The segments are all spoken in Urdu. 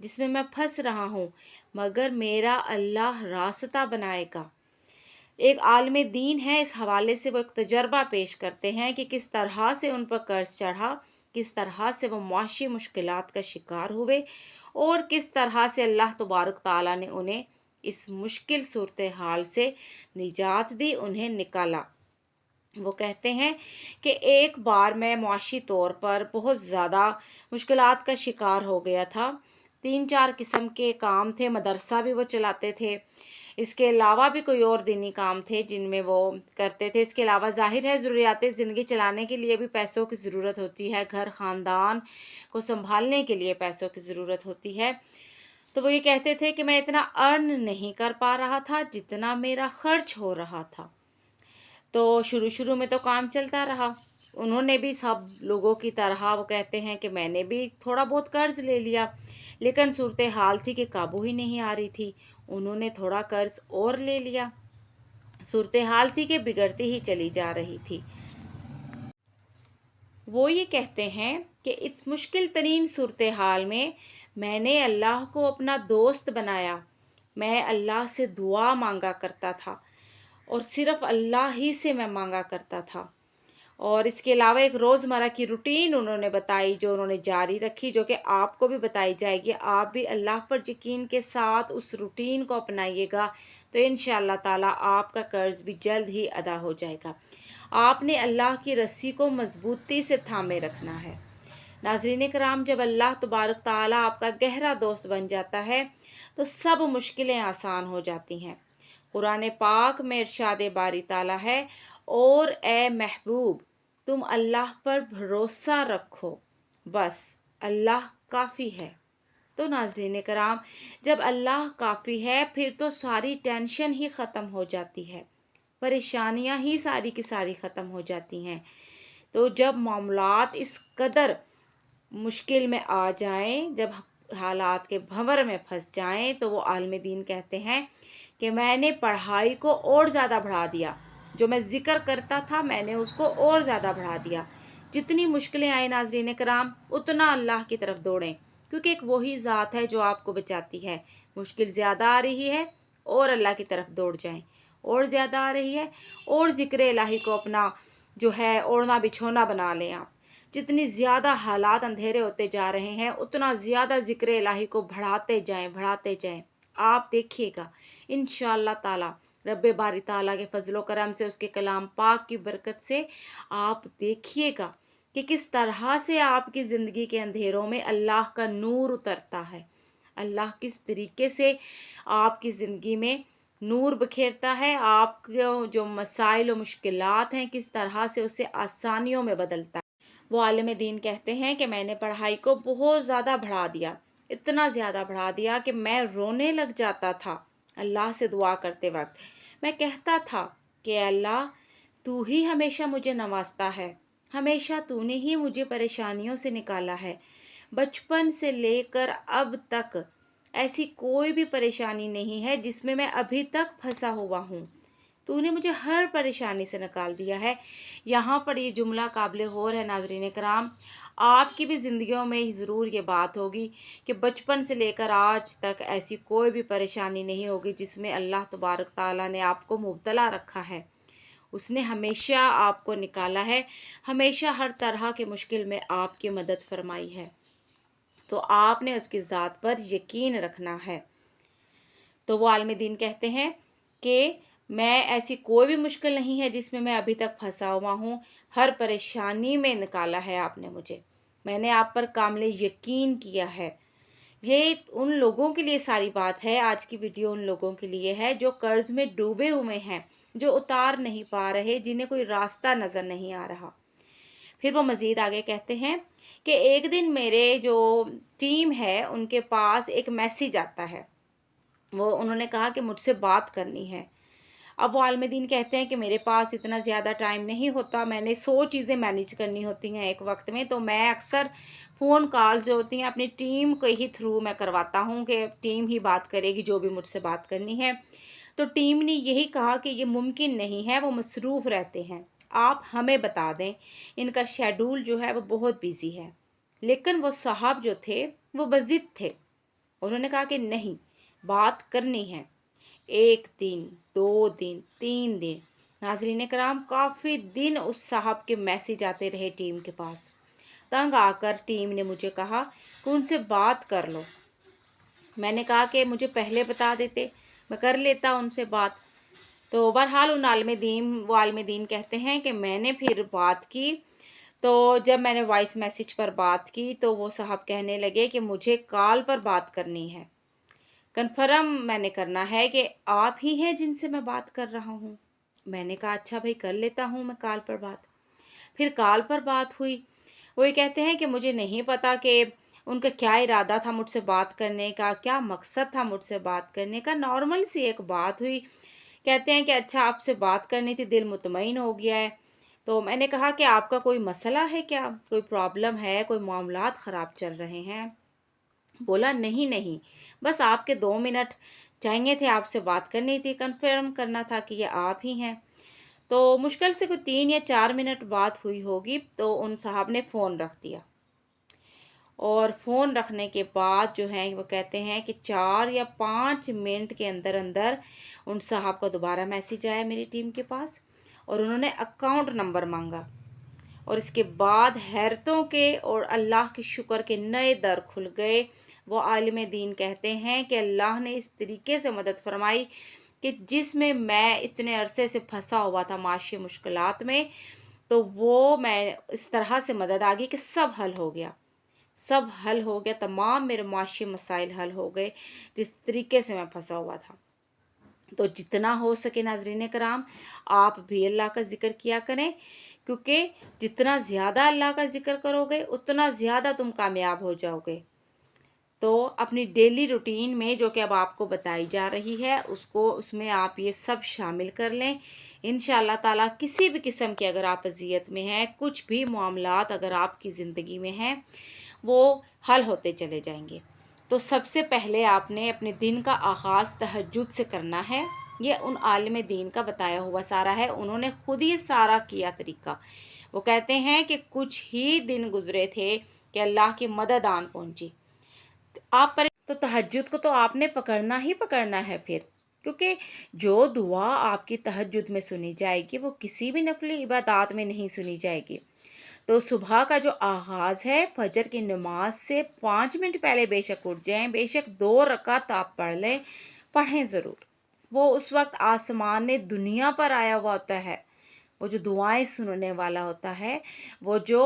جس میں پھنس رہا ہوں، مگر میرا اللہ راستہ بنائے گا۔ ایک عالم دین ہے، اس حوالے سے وہ ایک تجربہ پیش کرتے ہیں کہ کس طرح سے ان پر قرض چڑھا، کس طرح سے وہ معاشی مشکلات کا شکار ہوئے، اور کس طرح سے اللہ تبارک تعالیٰ نے انہیں اس مشکل صورتحال سے نجات دی، انہیں نکالا۔ وہ کہتے ہیں کہ ایک بار میں معاشی طور پر بہت زیادہ مشکلات کا شکار ہو گیا تھا۔ 3-4 قسم کے کام تھے، مدرسہ بھی وہ چلاتے تھے، اس کے علاوہ بھی کوئی اور دینی کام تھے جن میں وہ کرتے تھے۔ اس کے علاوہ ظاہر ہے ضروریات زندگی چلانے کے لیے بھی پیسوں کی ضرورت ہوتی ہے، گھر خاندان کو سنبھالنے کے لیے پیسوں کی ضرورت ہوتی ہے۔ تو وہ یہ کہتے تھے کہ میں اتنا ارن نہیں کر پا رہا تھا جتنا میرا خرچ ہو رہا تھا۔ تو شروع میں تو کام چلتا رہا، انہوں نے بھی سب لوگوں کی طرح، وہ کہتے ہیں کہ میں نے بھی تھوڑا بہت قرض لے لیا، لیکن صورتحال تھی کہ قابو ہی نہیں آ رہی تھی، انہوں نے تھوڑا قرض اور لے لیا، صورتحال تھی کہ بگڑتی ہی چلی جا رہی تھی۔ وہ یہ کہتے ہیں کہ اس مشکل ترین صورتحال میں نے اللہ کو اپنا دوست بنایا، میں اللہ سے دعا مانگا کرتا تھا اور صرف اللہ ہی سے میں مانگا کرتا تھا۔ اور اس کے علاوہ ایک روزمرہ کی روٹین انہوں نے بتائی جو انہوں نے جاری رکھی، جو کہ آپ کو بھی بتائی جائے گی۔ آپ بھی اللہ پر یقین کے ساتھ اس روٹین کو اپنائیے گا تو انشاءاللہ تعالیٰ آپ کا قرض بھی جلد ہی ادا ہو جائے گا۔ آپ نے اللہ کی رسی کو مضبوطی سے تھامے رکھنا ہے۔ ناظرین کرام، جب اللہ تبارک تعالیٰ آپ کا گہرا دوست بن جاتا ہے تو سب مشکلیں آسان ہو جاتی ہیں۔ قرآن پاک میں ارشاد باری تعالیٰ ہے، اور اے محبوب تم اللہ پر بھروسہ رکھو، بس اللہ کافی ہے۔ تو ناظرین کرام، جب اللہ کافی ہے پھر تو ساری ٹینشن ہی ختم ہو جاتی ہے، پریشانیاں ہی ساری کی ساری ختم ہو جاتی ہیں۔ تو جب معاملات اس قدر مشکل میں آ جائیں، جب حالات کے بھنور میں پھنس جائیں، تو وہ عالم دین کہتے ہیں کہ میں نے پڑھائی کو اور زیادہ بڑھا دیا، جو میں ذکر کرتا تھا میں نے اس کو اور زیادہ بڑھا دیا۔ جتنی مشکلیں آئیں ناظرین کرام، اتنا اللہ کی طرف دوڑیں، کیونکہ ایک وہی ذات ہے جو آپ کو بچاتی ہے۔ مشکل زیادہ آ رہی ہے اور اللہ کی طرف دوڑ جائیں، اور زیادہ آ رہی ہے اور ذکر الہی کو اپنا جو ہے اوڑھنا بچھونا بنا لیں۔ آپ جتنی زیادہ حالات اندھیرے ہوتے جا رہے ہیں اتنا زیادہ ذکر الہی کو بڑھاتے جائیں، بڑھاتے جائیں۔ آپ دیکھیے گا انشاءاللہ تعالی رب باری تعالیٰ کے فضل و کرم سے، اس کے کلام پاک کی برکت سے آپ دیکھیے گا کہ کس طرح سے آپ کی زندگی کے اندھیروں میں اللہ کا نور اترتا ہے، اللہ کس طریقے سے آپ کی زندگی میں نور بکھیرتا ہے، آپ کے جو مسائل و مشکلات ہیں کس طرح سے اسے آسانیوں میں بدلتا ہے۔ وہ عالم دین کہتے ہیں کہ میں نے پڑھائی کو بہت زیادہ بڑھا دیا، اتنا زیادہ بڑھا دیا کہ میں رونے لگ جاتا تھا اللہ سے دعا کرتے وقت۔ میں کہتا تھا کہ اللہ تو ہی ہمیشہ مجھے نوازتا ہے، ہمیشہ تو نے ہی مجھے پریشانیوں سے نکالا ہے، بچپن سے لے کر اب تک ایسی کوئی بھی پریشانی نہیں ہے جس میں میں ابھی تک پھنسا ہوا ہوں، تو نے مجھے ہر پریشانی سے نکال دیا ہے۔ یہاں پر یہ جملہ قابل غور ہے ناظرین کرام، آپ کی بھی زندگیوں میں ضرور یہ بات ہوگی کہ بچپن سے لے کر آج تک ایسی کوئی بھی پریشانی نہیں ہوگی جس میں اللہ تبارک تعالیٰ نے آپ کو مبتلا رکھا ہے۔ اس نے ہمیشہ آپ کو نکالا ہے، ہمیشہ ہر طرح کے مشکل میں آپ کی مدد فرمائی ہے۔ تو آپ نے اس کی ذات پر یقین رکھنا ہے۔ تو وہ عالم دین کہتے ہیں کہ میں ایسی کوئی بھی مشکل نہیں ہے جس میں میں ابھی تک پھنسا ہوا ہوں، ہر پریشانی میں نکالا ہے آپ نے مجھے، میں نے آپ پر کامل یقین کیا ہے۔ یہ ان لوگوں کے لیے ساری بات ہے، آج کی ویڈیو ان لوگوں کے لیے ہے جو قرض میں ڈوبے ہوئے ہیں، جو اتار نہیں پا رہے، جنہیں کوئی راستہ نظر نہیں آ رہا۔ پھر وہ مزید آگے کہتے ہیں کہ ایک دن میرے جو ٹیم ہے ان کے پاس ایک میسیج آتا ہے، انہوں نے کہا کہ مجھ سے بات کرنی ہے۔ اب وہ عالم دین کہتے ہیں کہ میرے پاس اتنا زیادہ ٹائم نہیں ہوتا، میں نے 100 چیزیں مینیج کرنی ہوتی ہیں ایک وقت میں، تو میں اکثر فون کالز جو ہوتی ہیں اپنی ٹیم کے ہی تھرو میں کرواتا ہوں کہ ٹیم ہی بات کرے گی جو بھی مجھ سے بات کرنی ہے۔ تو ٹیم نے یہی کہا کہ یہ ممکن نہیں ہے، وہ مصروف رہتے ہیں، آپ ہمیں بتا دیں، ان کا شیڈول جو ہے وہ بہت بیزی ہے۔ لیکن وہ صاحب جو تھے وہ بضد تھے، انہوں نے کہا کہ نہیں، بات کرنی ہے۔ 1 دن، 2 دن، 3 دن، ناظرین کرام کافی دن اس صاحب کے میسیج آتے رہے ٹیم کے پاس۔ تنگ آ کر ٹیم نے مجھے کہا کہ ان سے بات کر لو۔ میں نے کہا کہ مجھے پہلے بتا دیتے، میں کر لیتا ان سے بات۔ تو بہرحال وہ عالم دین کہتے ہیں کہ میں نے پھر بات کی، تو جب میں نے وائس میسیج پر بات کی تو وہ صاحب کہنے لگے کہ مجھے کال پر بات کرنی ہے، کنفرم میں نے کرنا ہے کہ آپ ہی ہیں جن سے میں بات کر رہا ہوں۔ میں نے کہا اچھا بھائی، کر لیتا ہوں میں کال پر بات۔ پھر کال پر بات ہوئی۔ وہ یہ کہتے ہیں کہ مجھے نہیں پتا کہ ان کا کیا ارادہ تھا مجھ سے بات کرنے کا، کیا مقصد تھا مجھ سے بات کرنے کا، نارمل سی ایک بات ہوئی۔ کہتے ہیں کہ اچھا آپ سے بات کرنی تھی، دل مطمئن ہو گیا ہے۔ تو میں نے کہا کہ آپ کا کوئی مسئلہ ہے کیا، کوئی پرابلم ہے، کوئی معاملات خراب چل رہے ہیں؟ بولا نہیں، بس آپ کے 2 منٹ چاہیے تھے، آپ سے بات کرنی تھی، کنفرم کرنا تھا کہ یہ آپ ہی ہیں۔ تو مشکل سے کوئی 3 یا 4 منٹ بات ہوئی ہوگی تو ان صاحب نے فون رکھ دیا، اور فون رکھنے کے بعد جو ہے وہ کہتے ہیں کہ 4 یا 5 منٹ کے اندر اندر ان صاحب کا دوبارہ میسیج آیا میری ٹیم کے پاس، اور انہوں نے اکاؤنٹ نمبر مانگا، اور اس کے بعد حیرتوں کے اور اللہ کے شکر کے نئے در کھل گئے۔ وہ عالم دین کہتے ہیں کہ اللہ نے اس طریقے سے مدد فرمائی کہ جس میں اتنے عرصے سے پھنسا ہوا تھا معاشی مشکلات میں، تو وہ میں اس طرح سے مدد آ گئی کہ سب حل ہو گیا، تمام میرے معاشی مسائل حل ہو گئے جس طریقے سے میں پھنسا ہوا تھا۔ تو جتنا ہو سکے ناظرین کرام آپ بھی اللہ کا ذکر کیا کریں، کیونکہ جتنا زیادہ اللہ کا ذکر کرو گے اتنا زیادہ تم کامیاب ہو جاؤ گے۔ تو اپنی ڈیلی روٹین میں جو کہ اب آپ کو بتائی جا رہی ہے اس میں آپ یہ سب شامل کر لیں۔ انشاءاللہ تعالیٰ کسی بھی قسم کی اگر آپ اذیت میں ہیں، کچھ بھی معاملات اگر آپ کی زندگی میں ہیں، وہ حل ہوتے چلے جائیں گے۔ تو سب سے پہلے آپ نے اپنے دن کا آغاز تہجد سے کرنا ہے۔ یہ ان عالم دین کا بتایا ہوا سارا ہے، انہوں نے خود یہ سارا کیا طریقہ۔ وہ کہتے ہیں کہ کچھ ہی دن گزرے تھے کہ اللہ کی مدد آن پہنچی۔ آپ پر تو تہجد کو تو آپ نے پکڑنا ہی پکڑنا ہے پھر، کیونکہ جو دعا آپ کی تہجد میں سنی جائے گی وہ کسی بھی نفلی عبادات میں نہیں سنی جائے گی۔ تو صبح کا جو آغاز ہے فجر کی نماز سے 5 منٹ پہلے بے شک اٹھ جائیں، بے شک 2 رکعت آپ پڑھیں ضرور۔ وہ اس وقت آسمان دنیا پر آیا ہوا ہوتا ہے، وہ جو دعائیں سننے والا ہوتا ہے، وہ جو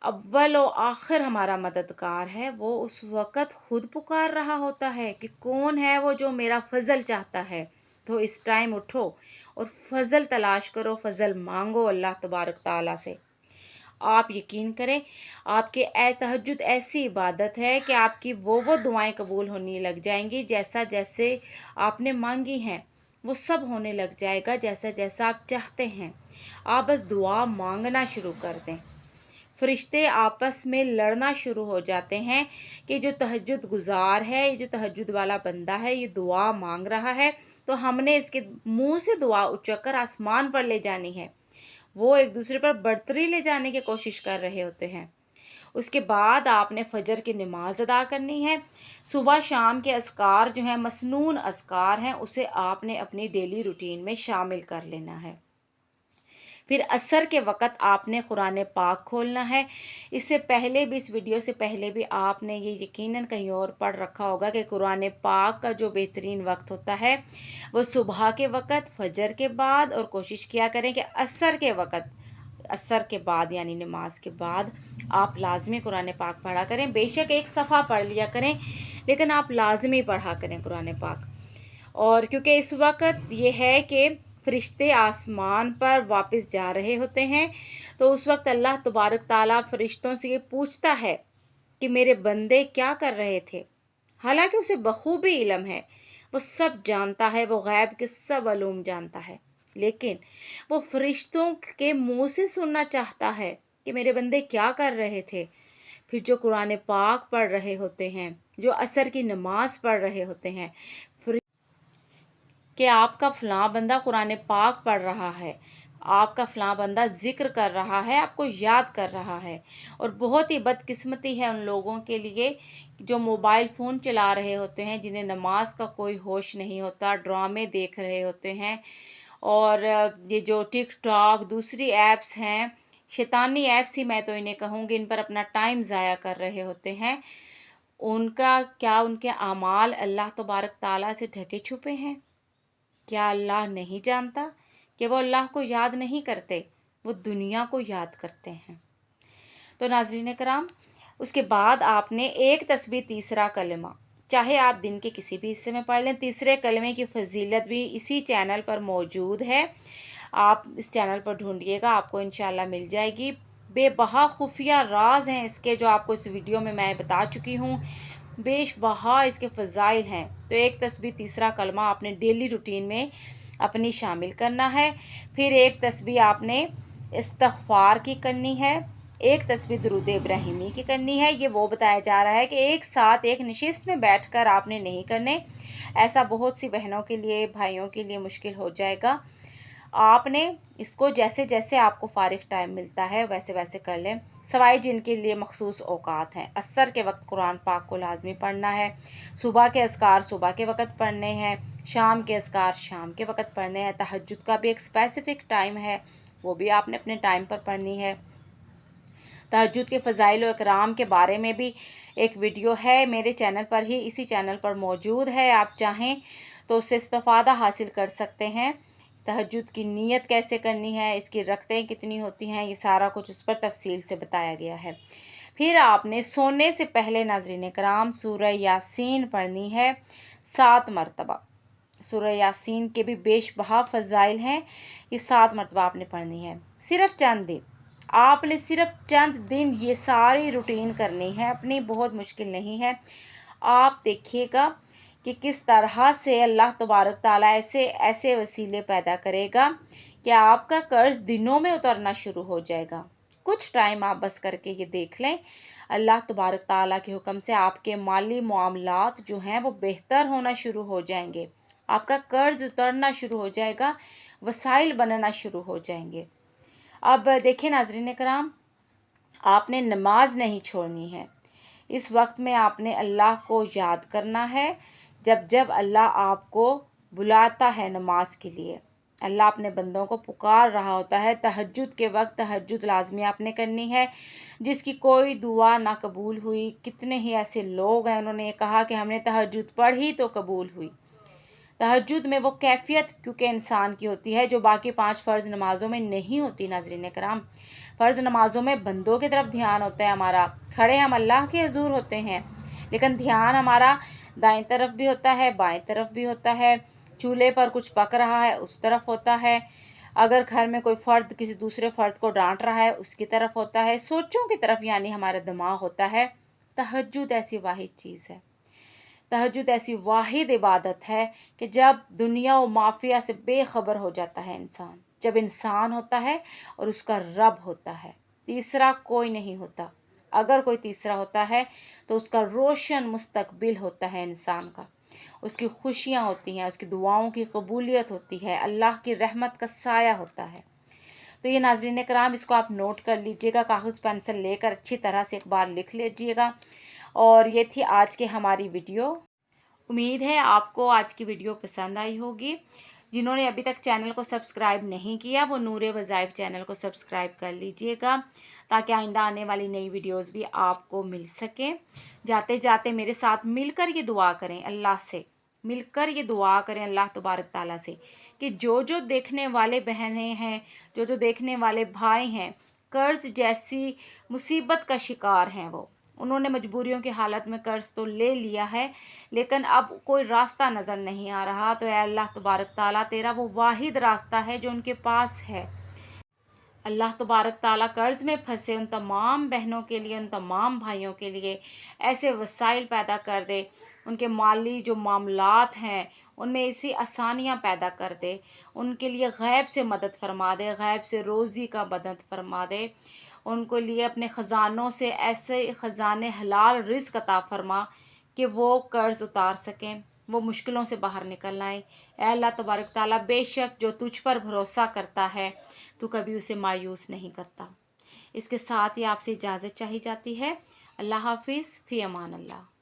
اول و آخر ہمارا مددگار ہے، وہ اس وقت خود پکار رہا ہوتا ہے کہ کون ہے وہ جو میرا فضل چاہتا ہے۔ تو اس ٹائم اٹھو اور فضل تلاش کرو، فضل مانگو اللہ تبارک تعالیٰ سے۔ آپ یقین کریں آپ کے تہجد ایسی عبادت ہے کہ آپ کی وہ دعائیں قبول ہونے لگ جائیں گی، جیسے آپ نے مانگی ہیں وہ سب ہونے لگ جائے گا، جیسا آپ چاہتے ہیں۔ آپ بس دعا مانگنا شروع کر دیں، فرشتے آپس میں لڑنا شروع ہو جاتے ہیں کہ جو تہجد گزار ہے، یہ جو تہجد والا بندہ ہے، یہ دعا مانگ رہا ہے، تو ہم نے اس کے منہ سے دعا اچک کر آسمان پر لے جانی ہے۔ وہ ایک دوسرے پر برتری لے جانے کی کوشش کر رہے ہوتے ہیں۔ اس کے بعد آپ نے فجر کی نماز ادا کرنی ہے۔ صبح شام کے اذکار جو ہیں مسنون اذکار ہیں، اسے آپ نے اپنی ڈیلی روٹین میں شامل کر لینا ہے۔ پھر عصر کے وقت آپ نے قرآن پاک کھولنا ہے۔ اس سے پہلے بھی، اس ویڈیو سے پہلے بھی آپ نے یہ یقیناً کہیں اور پڑھ رکھا ہوگا کہ قرآن پاک کا جو بہترین وقت ہوتا ہے وہ صبح کے وقت، فجر کے بعد، اور کوشش کیا کریں کہ عصر کے وقت، عصر کے بعد یعنی نماز کے بعد آپ لازمی قرآن پاک پڑھا کریں۔ بے شک ایک صفحہ پڑھ لیا کریں، لیکن آپ لازمی پڑھا کریں قرآن پاک۔ اور کیونکہ اس وقت یہ ہے کہ فرشتے آسمان پر واپس جا رہے ہوتے ہیں، تو اس وقت اللہ تبارک تعالیٰ فرشتوں سے یہ پوچھتا ہے کہ میرے بندے کیا کر رہے تھے، حالانکہ اسے بخوبی علم ہے، وہ سب جانتا ہے، وہ غیب کے سب علوم جانتا ہے، لیکن وہ فرشتوں کے منہ سے سننا چاہتا ہے کہ میرے بندے کیا کر رہے تھے۔ پھر جو قرآن پاک پڑھ رہے ہوتے ہیں، جو عصر کی نماز پڑھ رہے ہوتے ہیں، کہ آپ کا فلاں بندہ قرآن پاک پڑھ رہا ہے، آپ کا فلاں بندہ ذکر کر رہا ہے، آپ کو یاد کر رہا ہے۔ اور بہت ہی بدقسمتی ہے ان لوگوں کے لیے جو موبائل فون چلا رہے ہوتے ہیں، جنہیں نماز کا کوئی ہوش نہیں ہوتا، ڈرامے دیکھ رہے ہوتے ہیں، اور یہ جو ٹک ٹاک دوسری ایپس ہیں، شیطانی ایپس ہی میں تو انہیں کہوں گی، ان پر اپنا ٹائم ضائع کر رہے ہوتے ہیں۔ ان کے اعمال اللہ تبارک تعالیٰ سے ڈھکے چھپے ہیں؟ کیا اللہ نہیں جانتا کہ وہ اللہ کو یاد نہیں کرتے، وہ دنیا کو یاد کرتے ہیں؟ تو ناظرین کرام، اس کے بعد آپ نے ایک تسبیح تیسرا کلمہ، چاہے آپ دن کے کسی بھی حصے میں پڑھ لیں، تیسرے کلمے کی فضیلت بھی اسی چینل پر موجود ہے۔ آپ اس چینل پر ڈھونڈیے گا، آپ کو انشاءاللہ مل جائے گی۔ بے بہا خفیہ راز ہیں اس کے، جو آپ کو اس ویڈیو میں بتا چکی ہوں، بیش بہا اس کے فضائل ہیں۔ تو ایک تسبیح تیسرا کلمہ آپ نے ڈیلی روٹین میں اپنی شامل کرنا ہے۔ پھر ایک تسبیح آپ نے استغفار کی کرنی ہے، ایک تسبیح درود ابراہیمی کی کرنی ہے۔ یہ وہ بتایا جا رہا ہے کہ ایک ساتھ ایک نشست میں بیٹھ کر آپ نے نہیں کرنے، ایسا بہت سی بہنوں کے لیے، بھائیوں کے لیے مشکل ہو جائے گا۔ آپ نے اس کو جیسے جیسے آپ کو فارغ ٹائم ملتا ہے ویسے ویسے کر لیں، سوائے جن کے لیے مخصوص اوقات ہیں۔ عصر کے وقت قرآن پاک کو لازمی پڑھنا ہے، صبح کے اذکار صبح کے وقت پڑھنے ہیں، شام کے اذکار شام کے وقت پڑھنے ہیں، تہجد کا بھی ایک اسپیسیفک ٹائم ہے، وہ بھی آپ نے اپنے ٹائم پر پڑھنی ہے۔ تہجد کے فضائل و اکرام کے بارے میں بھی ایک ویڈیو ہے میرے چینل پر ہی، اسی چینل پر موجود ہے، آپ چاہیں تو اس سے استفادہ حاصل کر سکتے ہیں۔ تہجد کی نیت کیسے کرنی ہے، اس کی رکعتیں کتنی ہوتی ہیں، یہ سارا کچھ اس پر تفصیل سے بتایا گیا ہے۔ پھر آپ نے سونے سے پہلے ناظرین کرام سورہ یاسین پڑھنی ہے 7 مرتبہ۔ سورہ یاسین کے بھی بیش بہا فضائل ہیں، یہ 7 مرتبہ آپ نے پڑھنی ہے۔ صرف چند دن، آپ نے صرف چند دن یہ ساری روٹین کرنی ہے اپنی، بہت مشکل نہیں ہے۔ آپ دیکھیے گا کہ کس طرح سے اللہ تبارک تعالیٰ ایسے وسیلے پیدا کرے گا کہ آپ کا قرض دنوں میں اترنا شروع ہو جائے گا۔ کچھ ٹائم آپ بس کر کے یہ دیکھ لیں، اللہ تبارک تعالیٰ کے حکم سے آپ کے مالی معاملات جو ہیں وہ بہتر ہونا شروع ہو جائیں گے، آپ کا قرض اترنا شروع ہو جائے گا، وسائل بننا شروع ہو جائیں گے۔ اب دیکھیں ناظرین کرام، آپ نے نماز نہیں چھوڑنی ہے، اس وقت میں آپ نے اللہ کو یاد کرنا ہے۔ جب جب اللہ آپ کو بلاتا ہے نماز کے لیے، اللہ اپنے بندوں کو پکار رہا ہوتا ہے، تہجد کے وقت تہجد لازمی آپ نے کرنی ہے۔ جس کی کوئی دعا نہ قبول ہوئی، کتنے ہی ایسے لوگ ہیں انہوں نے یہ کہا کہ ہم نے تہجد پڑھی تو قبول ہوئی۔ تہجد میں وہ کیفیت کیونکہ انسان کی ہوتی ہے جو باقی 5 فرض نمازوں میں نہیں ہوتی ناظرین کرام۔ فرض نمازوں میں بندوں کی طرف دھیان ہوتا ہے ہمارا، کھڑے ہم اللہ کے حضور ہوتے ہیں، لیکن دھیان ہمارا دائیں طرف بھی ہوتا ہے، بائیں طرف بھی ہوتا ہے، چولہے پر کچھ پک رہا ہے اس طرف ہوتا ہے، اگر گھر میں کوئی فرد کسی دوسرے فرد کو ڈانٹ رہا ہے اس کی طرف ہوتا ہے، سوچوں کی طرف یعنی ہمارا دماغ ہوتا ہے۔ تہجد ایسی واحد چیز ہے، تہجد ایسی واحد عبادت ہے کہ جب دنیا و مافیہ سے بے خبر ہو جاتا ہے انسان، جب انسان ہوتا ہے اور اس کا رب ہوتا ہے، تیسرا کوئی نہیں ہوتا۔ اگر کوئی تیسرا ہوتا ہے تو اس کا روشن مستقبل ہوتا ہے انسان کا، اس کی خوشیاں ہوتی ہیں، اس کی دعاؤں کی قبولیت ہوتی ہے، اللہ کی رحمت کا سایہ ہوتا ہے۔ تو یہ ناظرین کرام، اس کو آپ نوٹ کر لیجئے گا، کاغذ پینسل لے کر اچھی طرح سے ایک بار لکھ لیجئے گا۔ اور یہ تھی آج کی ہماری ویڈیو۔ امید ہے آپ کو آج کی ویڈیو پسند آئی ہوگی۔ جنہوں نے ابھی تک چینل کو سبسکرائب نہیں کیا وہ نور وظائف چینل کو سبسکرائب کر لیجئے گا تاکہ آئندہ آنے والی نئی ویڈیوز بھی آپ کو مل سکیں۔ جاتے جاتے میرے ساتھ مل کر یہ دعا کریں، اللہ سے مل کر یہ دعا کریں اللہ تبارک تعالیٰ سے کہ جو دیکھنے والے بہنیں ہیں، جو دیکھنے والے بھائی ہیں، قرض جیسی مصیبت کا شکار ہیں، وہ انہوں نے مجبوریوں کی حالت میں قرض تو لے لیا ہے لیکن اب کوئی راستہ نظر نہیں آ رہا، تو اے اللہ تبارک تعالیٰ تیرا وہ واحد راستہ ہے جو ان کے پاس ہے۔ اللہ تبارک تعالیٰ قرض میں پھنسے ان تمام بہنوں کے لیے، ان تمام بھائیوں کے لیے ایسے وسائل پیدا کر دے، ان کے مالی جو معاملات ہیں ان میں ایسی آسانیاں پیدا کر دے، ان کے لیے غیب سے مدد فرما دے، غیب سے روزی کا مدد فرما دے، ان کو لیے اپنے خزانوں سے ایسے خزانے حلال رزق عطا فرما کہ وہ قرض اتار سکیں۔ وہ مشکلوں سے باہر نکل آئے۔ اے اللہ تبارک تعالیٰ، بے شک جو تجھ پر بھروسہ کرتا ہے تو کبھی اسے مایوس نہیں کرتا۔ اس کے ساتھ ہی آپ سے اجازت چاہی جاتی ہے۔ اللہ حافظ، فی امان اللہ۔